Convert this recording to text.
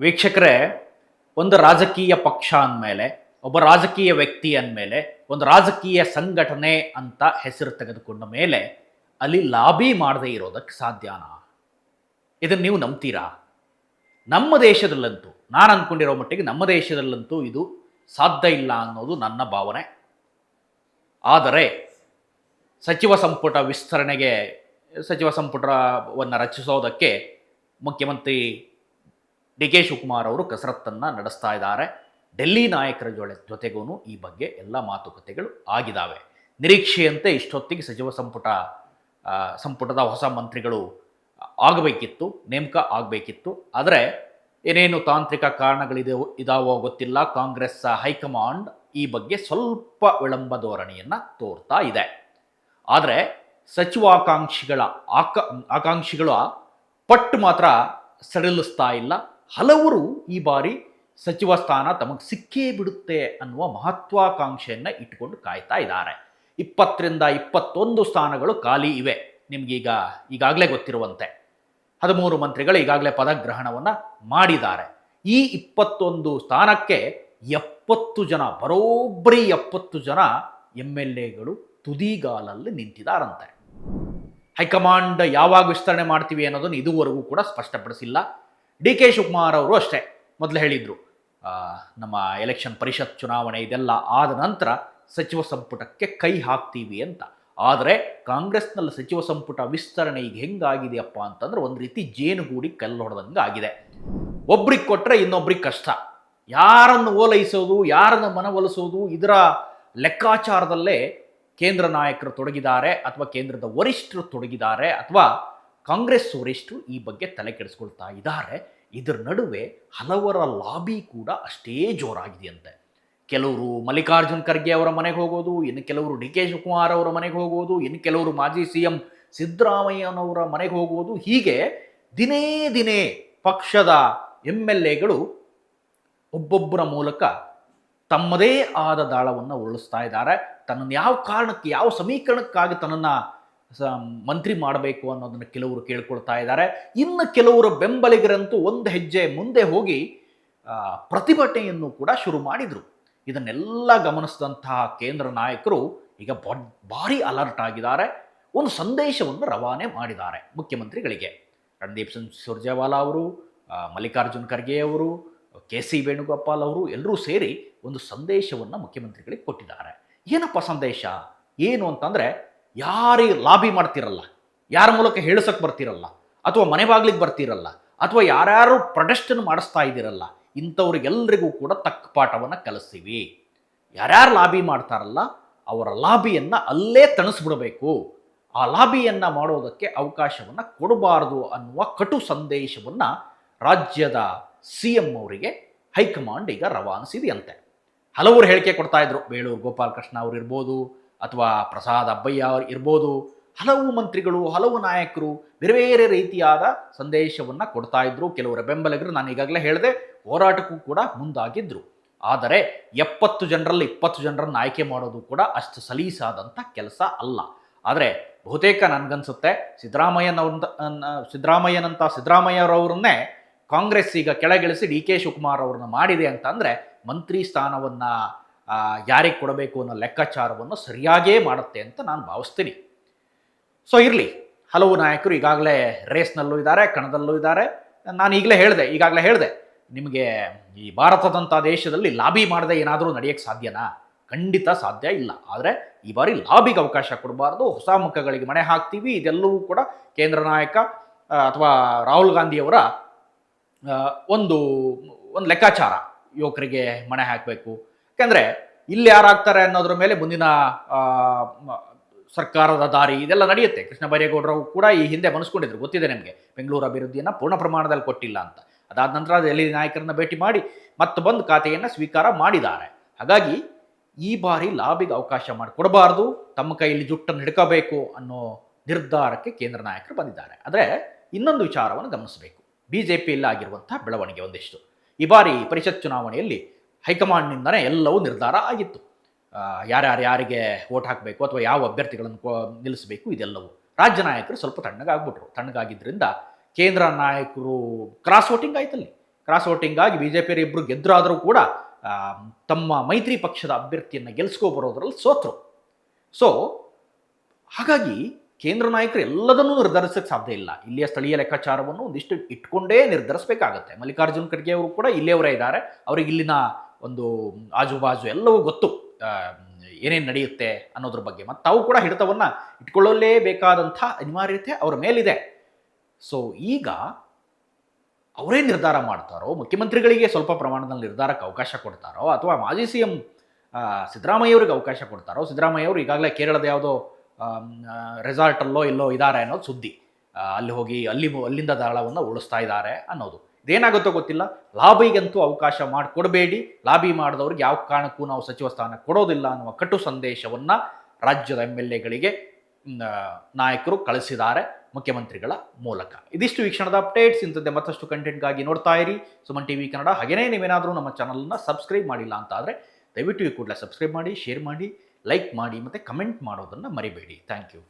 ವೀಕ್ಷಕರೇ, ಒಂದು ರಾಜಕೀಯ ಪಕ್ಷ ಅಂದಮೇಲೆ, ಒಬ್ಬ ರಾಜಕೀಯ ವ್ಯಕ್ತಿ ಅಂದಮೇಲೆ, ಒಂದು ರಾಜಕೀಯ ಸಂಘಟನೆ ಅಂತ ಹೆಸರು ತೆಗೆದುಕೊಂಡ ಮೇಲೆ ಅಲ್ಲಿ ಲಾಬಿ ಮಾಡದೇ ಇರೋದಕ್ಕೆ ಸಾಧ್ಯನಾ? ಇದನ್ನು ನೀವು ನಂಬ್ತೀರಾ? ನಮ್ಮ ದೇಶದಲ್ಲಂತೂ, ನಾನು ಅಂದ್ಕೊಂಡಿರೋ ಮಟ್ಟಿಗೆ ನಮ್ಮ ದೇಶದಲ್ಲಂತೂ ಇದು ಸಾಧ್ಯ ಇಲ್ಲ ಅನ್ನೋದು ನನ್ನ ಭಾವನೆ. ಆದರೆ ಸಚಿವ ಸಂಪುಟ ವಿಸ್ತರಣೆಗೆ, ಸಚಿವ ಸಂಪುಟವನ್ನು ರಚಿಸೋದಕ್ಕೆ ಮುಖ್ಯಮಂತ್ರಿ ಡಿ ಕೆ ಶಿವಕುಮಾರ್ ಅವರು ಕಸರತ್ತನ್ನು ನಡೆಸ್ತಾ ಇದ್ದಾರೆ. ಡೆಲ್ಲಿ ನಾಯಕರ ಜೊತೆಗೂ ಈ ಬಗ್ಗೆ ಎಲ್ಲ ಮಾತುಕತೆಗಳು ಆಗಿದ್ದಾವೆ. ನಿರೀಕ್ಷೆಯಂತೆ ಇಷ್ಟೊತ್ತಿಗೆ ಸಚಿವ ಸಂಪುಟದ ಹೊಸ ಮಂತ್ರಿಗಳು ಆಗಬೇಕಿತ್ತು, ನೇಮಕ ಆಗಬೇಕಿತ್ತು. ಆದರೆ ಏನೇನು ತಾಂತ್ರಿಕ ಇದಾವೋ ಗೊತ್ತಿಲ್ಲ. ಕಾಂಗ್ರೆಸ್ ಹೈಕಮಾಂಡ್ ಈ ಬಗ್ಗೆ ಸ್ವಲ್ಪ ವಿಳಂಬ ಧೋರಣೆಯನ್ನು ತೋರ್ತಾ ಇದೆ. ಆದರೆ ಆಕಾಂಕ್ಷಿಗಳ ಪಟ್ಟು ಮಾತ್ರ ಸಡಿಲಿಸ್ತಾ ಇಲ್ಲ. ಹಲವರು ಈ ಬಾರಿ ಸಚಿವ ಸ್ಥಾನ ತಮಗೆ ಸಿಕ್ಕೇ ಬಿಡುತ್ತೆ ಅನ್ನುವ ಮಹತ್ವಾಕಾಂಕ್ಷೆಯನ್ನು ಇಟ್ಟುಕೊಂಡು ಕಾಯ್ತಾ ಇದ್ದಾರೆ. 20ರಿಂದ 21 ಸ್ಥಾನಗಳು ಖಾಲಿ ಇವೆ. ನಿಮಗೀಗ ಈಗಾಗಲೇ ಗೊತ್ತಿರುವಂತೆ 13 ಮಂತ್ರಿಗಳು ಈಗಾಗಲೇ ಪದಗ್ರಹಣವನ್ನು ಮಾಡಿದ್ದಾರೆ. ಈ 21 ಸ್ಥಾನಕ್ಕೆ 70 ಜನ, ಬರೋಬ್ಬರಿ 70 ಜನ MLAಗಳು ತುದಿಗಾಲಲ್ಲಿ ನಿಂತಿದ್ದಾರಂತೆ. ಹೈಕಮಾಂಡ್ ಯಾವಾಗ ವಿಸ್ತರಣೆ ಮಾಡ್ತೀವಿ ಅನ್ನೋದನ್ನು ಇದುವರೆಗೂ ಕೂಡ ಸ್ಪಷ್ಟಪಡಿಸಿಲ್ಲ. ಡಿ ಕೆ ಶಿವಕುಮಾರ್ ಅವರು ಅಷ್ಟೇ ಮೊದಲು ಹೇಳಿದರು, ನಮ್ಮ ಎಲೆಕ್ಷನ್ ಪರಿಷತ್ ಚುನಾವಣೆ ಇದೆಲ್ಲ ಆದ ನಂತರ ಸಚಿವ ಸಂಪುಟಕ್ಕೆ ಕೈ ಹಾಕ್ತೀವಿ ಅಂತ. ಆದರೆ ಕಾಂಗ್ರೆಸ್ನಲ್ಲಿ ಸಚಿವ ಸಂಪುಟ ವಿಸ್ತರಣೆ ಈಗ ಹೆಂಗಾಗಿದೆಯಪ್ಪ ಅಂತಂದ್ರೆ ಒಂದು ರೀತಿ ಜೇನುಗೂಡಿ ಕಲ್ಲು ಹೊಡೆದಂಗೆ ಆಗಿದೆ. ಒಬ್ರಿಗೆ ಕೊಟ್ಟರೆ ಇನ್ನೊಬ್ರಿಗೆ ಕಷ್ಟ. ಯಾರನ್ನು ಓಲೈಸೋದು, ಯಾರನ್ನು ಮನವೊಲಿಸೋದು, ಇದರ ಲೆಕ್ಕಾಚಾರದಲ್ಲೇ ಕೇಂದ್ರ ನಾಯಕರು ತೊಡಗಿದ್ದಾರೆ, ಅಥವಾ ಕೇಂದ್ರದ ವರಿಷ್ಠರು ತೊಡಗಿದ್ದಾರೆ, ಅಥವಾ ಕಾಂಗ್ರೆಸ್ ವರಿಷ್ಠರು ಈ ಬಗ್ಗೆ ತಲೆ ಕೆಡಿಸ್ಕೊಳ್ತಾ ಇದ್ದಾರೆ. ಇದರ ನಡುವೆ ಹಲವರ ಲಾಬಿ ಕೂಡ ಅಷ್ಟೇ ಜೋರಾಗಿದೆಯಂತೆ. ಕೆಲವರು ಮಲ್ಲಿಕಾರ್ಜುನ್ ಖರ್ಗೆ ಅವರ ಮನೆಗೆ ಹೋಗೋದು, ಇನ್ನು ಕೆಲವರು ಡಿ ಕೆ ಶಿವಕುಮಾರ್ ಅವರ ಮನೆಗೆ ಹೋಗೋದು, ಇನ್ನು ಕೆಲವರು ಮಾಜಿ CM ಸಿದ್ದರಾಮಯ್ಯನವರ ಮನೆಗೆ ಹೋಗೋದು. ಹೀಗೆ ದಿನೇ ದಿನೇ ಪಕ್ಷದ MLAಗಳು ಒಬ್ಬೊಬ್ಬರ ಮೂಲಕ ತಮ್ಮದೇ ಆದ ದಾಳವನ್ನು ಉರುಳಿಸ್ತಾ ಇದ್ದಾರೆ. ತನ್ನನ್ನು ಯಾವ ಕಾರಣಕ್ಕೆ, ಯಾವ ಸಮೀಕರಣಕ್ಕಾಗಿ ತನ್ನನ್ನು ಮಂತ್ರಿ ಮಾಡಬೇಕು ಅನ್ನೋದನ್ನು ಕೆಲವರು ಕೇಳ್ಕೊಳ್ತಾ ಇದ್ದಾರೆ. ಇನ್ನು ಕೆಲವರು ಬೆಂಬಲಿಗರಂತೂ ಒಂದು ಹೆಜ್ಜೆ ಮುಂದೆ ಹೋಗಿ ಪ್ರತಿಭಟನೆಯನ್ನು ಕೂಡ ಶುರು ಮಾಡಿದರು. ಇದನ್ನೆಲ್ಲ ಗಮನಿಸಿದಂತಹ ಕೇಂದ್ರ ನಾಯಕರು ಈಗ ಭಾರಿ ಅಲರ್ಟ್ ಆಗಿದ್ದಾರೆ. ಒಂದು ಸಂದೇಶವನ್ನು ರವಾನೆ ಮಾಡಿದ್ದಾರೆ ಮುಖ್ಯಮಂತ್ರಿಗಳಿಗೆ. ರಣದೀಪ್ ಸಿಂಗ್ ಸುರ್ಜೇವಾಲಾ ಅವರು, ಮಲ್ಲಿಕಾರ್ಜುನ್ ಖರ್ಗೆ ಅವರು, KC ವೇಣುಗೋಪಾಲ್ ಅವರು ಎಲ್ಲರೂ ಸೇರಿ ಒಂದು ಸಂದೇಶವನ್ನು ಮುಖ್ಯಮಂತ್ರಿಗಳಿಗೆ ಕೊಟ್ಟಿದ್ದಾರೆ. ಏನಪ್ಪ ಸಂದೇಶ? ಏನು ಅಂತಂದರೆ, ಯಾರಿಗೆ ಲಾಬಿ ಮಾಡ್ತಿರಲ್ಲ, ಯಾರ ಮೂಲಕ ಹೇಳಿಸೋಕ್ಕೆ ಬರ್ತಿರಲ್ಲ, ಅಥವಾ ಮನೆ ಬಾಗಿಲಿಗೆ ಬರ್ತಿರಲ್ಲ, ಅಥವಾ ಯಾರ್ಯಾರು ಪ್ರೊಟೆಸ್ಟನ್ನು ಮಾಡಿಸ್ತಾ ಇದ್ದೀರಲ್ಲ, ಇಂಥವ್ರಿಗೆಲ್ಲರಿಗೂ ಕೂಡ ತಕ್ಕ ಪಾಠವನ್ನು ಕಲಿಸ್ತೀವಿ. ಯಾರ್ಯಾರು ಲಾಬಿ ಮಾಡ್ತಾರಲ್ಲ ಅವರ ಲಾಬಿಯನ್ನು ಅಲ್ಲೇ ತಣಿಸ್ಬಿಡಬೇಕು, ಆ ಲಾಬಿಯನ್ನು ಮಾಡೋದಕ್ಕೆ ಅವಕಾಶವನ್ನು ಕೊಡಬಾರದು ಅನ್ನುವ ಕಟು ಸಂದೇಶವನ್ನು ರಾಜ್ಯದ CM ಅವರಿಗೆ ಹೈಕಮಾಂಡ್ ಈಗ ರವಾನಿಸಿದೆಯಂತೆ. ಹಲವರು ಹೇಳಿಕೆ ಕೊಡ್ತಾ ಇದ್ರು. ಬೇಳೂರು ಗೋಪಾಲಕೃಷ್ಣ ಅವರು ಇರ್ಬೋದು, ಅಥವಾ ಪ್ರಸಾದ್ ಅಬ್ಬಯ್ಯ ಅವರು ಇರ್ಬೋದು. ಹಲವು ಮಂತ್ರಿಗಳು, ಹಲವು ನಾಯಕರು ಬೇರೆ ಬೇರೆ ರೀತಿಯಾದ ಸಂದೇಶವನ್ನು ಕೊಡ್ತಾ ಇದ್ರು. ಕೆಲವರ ಬೆಂಬಲಿಗರು, ನಾನು ಈಗಾಗಲೇ ಹೇಳಿದೆ, ಹೋರಾಟಕ್ಕೂ ಕೂಡ ಮುಂದಾಗಿದ್ದರು. ಆದರೆ 70 ಜನರಲ್ಲಿ 20 ಜನರನ್ನು ಆಯ್ಕೆ ಮಾಡೋದು ಕೂಡ ಅಷ್ಟು ಸಲೀಸಾದಂಥ ಕೆಲಸ ಅಲ್ಲ. ಆದರೆ ಬಹುತೇಕ ನನಗನ್ಸುತ್ತೆ ಸಿದ್ದರಾಮಯ್ಯರವರನ್ನೇ ಕಾಂಗ್ರೆಸ್ ಈಗ ಕೆಳಗಿಳಿಸಿ ಡಿ ಕೆ ಶಿವಕುಮಾರ್ ಅವ್ರನ್ನ ಮಾಡಿದೆ ಅಂತಂದರೆ ಮಂತ್ರಿ ಸ್ಥಾನವನ್ನು ಯಾರಿಗೆ ಕೊಡಬೇಕು ಅನ್ನೋ ಲೆಕ್ಕಾಚಾರವನ್ನು ಸರಿಯಾಗೇ ಮಾಡುತ್ತೆ ಅಂತ ನಾನು ಭಾವಿಸ್ತೀನಿ. ಸೊ ಇರಲಿ, ಹಲವು ನಾಯಕರು ಈಗಾಗಲೇ ರೇಸ್ನಲ್ಲೂ ಇದ್ದಾರೆ, ಕಣದಲ್ಲೂ ಇದ್ದಾರೆ. ನಾನು ಈಗಾಗಲೇ ಹೇಳಿದೆ ನಿಮಗೆ, ಈ ಭಾರತದಂಥ ದೇಶದಲ್ಲಿ ಲಾಬಿ ಮಾಡದೆ ಏನಾದರೂ ನಡೆಯೋಕ್ಕೆ ಸಾಧ್ಯನಾ? ಖಂಡಿತ ಸಾಧ್ಯ ಇಲ್ಲ. ಆದರೆ ಈ ಬಾರಿ ಲಾಬಿಗೆ ಅವಕಾಶ ಕೊಡಬಾರ್ದು, ಹೊಸ ಮುಖಗಳಿಗೆ ಮಣೆ ಹಾಕ್ತೀವಿ, ಇದೆಲ್ಲವೂ ಕೂಡ ಕೇಂದ್ರ ನಾಯಕ ಅಥವಾ ರಾಹುಲ್ ಗಾಂಧಿಯವರ ಒಂದು ಲೆಕ್ಕಾಚಾರ. ಯುವಕರಿಗೆ ಮಣೆ ಹಾಕಬೇಕು, ಯಾಕೆಂದರೆ ಇಲ್ಲಿ ಯಾರಾಗ್ತಾರೆ ಅನ್ನೋದ್ರ ಮೇಲೆ ಮುಂದಿನ ಸರ್ಕಾರದ ದಾರಿ ಇದೆಲ್ಲ ನಡೆಯುತ್ತೆ. ಕೃಷ್ಣ ಬೈರೇಗೌಡರು ಕೂಡ ಈ ಹಿಂದೆ ಮನಸ್ಕೊಂಡಿದ್ರು, ಗೊತ್ತಿದೆ ನಿಮಗೆ, ಬೆಂಗಳೂರು ಅಭಿವೃದ್ಧಿಯನ್ನು ಪೂರ್ಣ ಪ್ರಮಾಣದಲ್ಲಿ ಕೊಟ್ಟಿಲ್ಲ ಅಂತ. ಅದಾದ ನಂತರ ಡೆಲ್ಲಿ ನಾಯಕರನ್ನ ಭೇಟಿ ಮಾಡಿ ಮತ್ತೆ ಬಂದು ಖಾತೆಯನ್ನು ಸ್ವೀಕಾರ ಮಾಡಿದ್ದಾರೆ. ಹಾಗಾಗಿ ಈ ಬಾರಿ ಲಾಬಿಗೆ ಅವಕಾಶ ಮಾಡಿಕೊಡಬಾರ್ದು, ತಮ್ಮ ಕೈಯಲ್ಲಿ ಜುಟ್ಟನ್ನು ಹಿಡ್ಕೋಬೇಕು ಅನ್ನೋ ನಿರ್ಧಾರಕ್ಕೆ ಕೇಂದ್ರ ನಾಯಕರು ಬಂದಿದ್ದಾರೆ. ಆದರೆ ಇನ್ನೊಂದು ವಿಚಾರವನ್ನು ಗಮನಿಸಬೇಕು. BJPಯಲ್ಲಿ ಆಗಿರುವಂಥ ಬೆಳವಣಿಗೆ ಒಂದಿಷ್ಟು. ಈ ಬಾರಿ ಪರಿಷತ್ ಚುನಾವಣೆಯಲ್ಲಿ ಹೈಕಮಾಂಡ್ನಿಂದಲೇ ಎಲ್ಲವೂ ನಿರ್ಧಾರ ಆಗಿತ್ತು. ಯಾರಿಗೆ ವೋಟ್ ಹಾಕಬೇಕು, ಅಥವಾ ಯಾವ ಅಭ್ಯರ್ಥಿಗಳನ್ನು ನಿಲ್ಲಿಸಬೇಕು, ಇದೆಲ್ಲವೂ. ರಾಜ್ಯ ನಾಯಕರು ಸ್ವಲ್ಪ ತಣ್ಣಗಾಗಿದ್ದರಿಂದ ಕೇಂದ್ರ ನಾಯಕರು ಕ್ರಾಸ್ ವೋಟಿಂಗ್ ಆಯ್ತಲ್ಲಿ. ಕ್ರಾಸ್ ವೋಟಿಂಗ್ ಆಗಿ ಬಿಜೆಪಿಯವರು ಇಬ್ಬರು ಗೆದ್ದರಾದರೂ ಕೂಡ ತಮ್ಮ ಮೈತ್ರಿ ಪಕ್ಷದ ಅಭ್ಯರ್ಥಿಯನ್ನು ಗೆಲ್ಲಿಸ್ಕೊಬರೋದ್ರಲ್ಲಿ ಸೋತರು. ಸೊ ಹಾಗಾಗಿ ಕೇಂದ್ರ ನಾಯಕರು ಎಲ್ಲದನ್ನೂ ನಿರ್ಧರಿಸಕ್ಕೆ ಸಾಧ್ಯ ಇಲ್ಲ. ಇಲ್ಲಿಯ ಸ್ಥಳೀಯ ಲೆಕ್ಕಾಚಾರವನ್ನು ಒಂದಿಷ್ಟು ಇಟ್ಕೊಂಡೇ ನಿರ್ಧರಿಸಬೇಕಾಗತ್ತೆ. ಮಲ್ಲಿಕಾರ್ಜುನ್ ಖರ್ಗೆ ಅವರು ಕೂಡ ಇಲ್ಲಿಯವರೇ ಇದ್ದಾರೆ, ಅವರಿಗೆ ಇಲ್ಲಿನ ಒಂದು ಆಜುಬಾಜು ಎಲ್ಲವೂ ಗೊತ್ತು, ಏನೇನು ನಡೆಯುತ್ತೆ ಅನ್ನೋದ್ರ ಬಗ್ಗೆ. ಮತ್ತು ತಾವು ಕೂಡ ಹಿಡಿತವನ್ನು ಇಟ್ಕೊಳ್ಳಲೇಬೇಕಾದಂಥ ಅನಿವಾರ್ಯತೆ ಅವರ ಮೇಲಿದೆ. ಸೊ ಈಗ ಅವರೇ ನಿರ್ಧಾರ ಮಾಡ್ತಾರೋ, ಮುಖ್ಯಮಂತ್ರಿಗಳಿಗೆ ಸ್ವಲ್ಪ ಪ್ರಮಾಣದಲ್ಲಿ ನಿರ್ಧಾರಕ್ಕೆ ಅವಕಾಶ ಕೊಡ್ತಾರೋ, ಅಥವಾ ಮಾಜಿ ಸಿ ಎಂ ಸಿದ್ದರಾಮಯ್ಯವ್ರಿಗೆ ಅವಕಾಶ ಕೊಡ್ತಾರೋ. ಸಿದ್ದರಾಮಯ್ಯವರು ಈಗಾಗಲೇ ಕೇರಳದ ಯಾವುದೋ ರೆಸಾರ್ಟಲ್ಲೋ ಎಲ್ಲೋ ಇದ್ದಾರೆ ಅನ್ನೋದು ಸುದ್ದಿ. ಅಲ್ಲಿ ಹೋಗಿ ಅಲ್ಲಿಂದ ದಾಳವನ್ನು ಉಳಿಸ್ತಾ ಇದ್ದಾರೆ ಅನ್ನೋದು. ಇದೇನಾಗುತ್ತೋ ಗೊತ್ತಿಲ್ಲ. ಲಾಬಿಗಂತೂ ಅವಕಾಶ ಮಾಡಿಕೊಡಬೇಡಿ, ಲಾಬಿ ಮಾಡಿದವ್ರಿಗೆ ಯಾವ ಕಾರಣಕ್ಕೂ ನಾವು ಸಚಿವ ಸ್ಥಾನ ಕೊಡೋದಿಲ್ಲ ಅನ್ನುವ ಕಟು ಸಂದೇಶವನ್ನು ರಾಜ್ಯದ MLAಗಳಿಗೆ ನಾಯಕರು ಕಳಿಸಿದ್ದಾರೆ ಮುಖ್ಯಮಂತ್ರಿಗಳ ಮೂಲಕ. ಇದಿಷ್ಟು ಈ ಕ್ಷಣದ ಅಪ್ಡೇಟ್ಸ್. ಇಂಥದ್ದೇ ಮತ್ತಷ್ಟು ಕಂಟೆಂಟ್ಗಾಗಿ ನೋಡ್ತಾ ಇರಿ ಸುಮನ್ TV ಕನ್ನಡ. ಹಾಗೆಯೇ ನೀವೇನಾದರೂ ನಮ್ಮ ಚಾನಲನ್ನು ಸಬ್ಸ್ಕ್ರೈಬ್ ಮಾಡಿಲ್ಲ ಅಂತ ಆದರೆ ದಯವಿಟ್ಟು ಈ ಕೂಡಲೇ ಸಬ್ಸ್ಕ್ರೈಬ್ ಮಾಡಿ, ಶೇರ್ ಮಾಡಿ, ಲೈಕ್ ಮಾಡಿ ಮತ್ತು ಕಮೆಂಟ್ ಮಾಡೋದನ್ನು ಮರಿಬೇಡಿ. Thank you.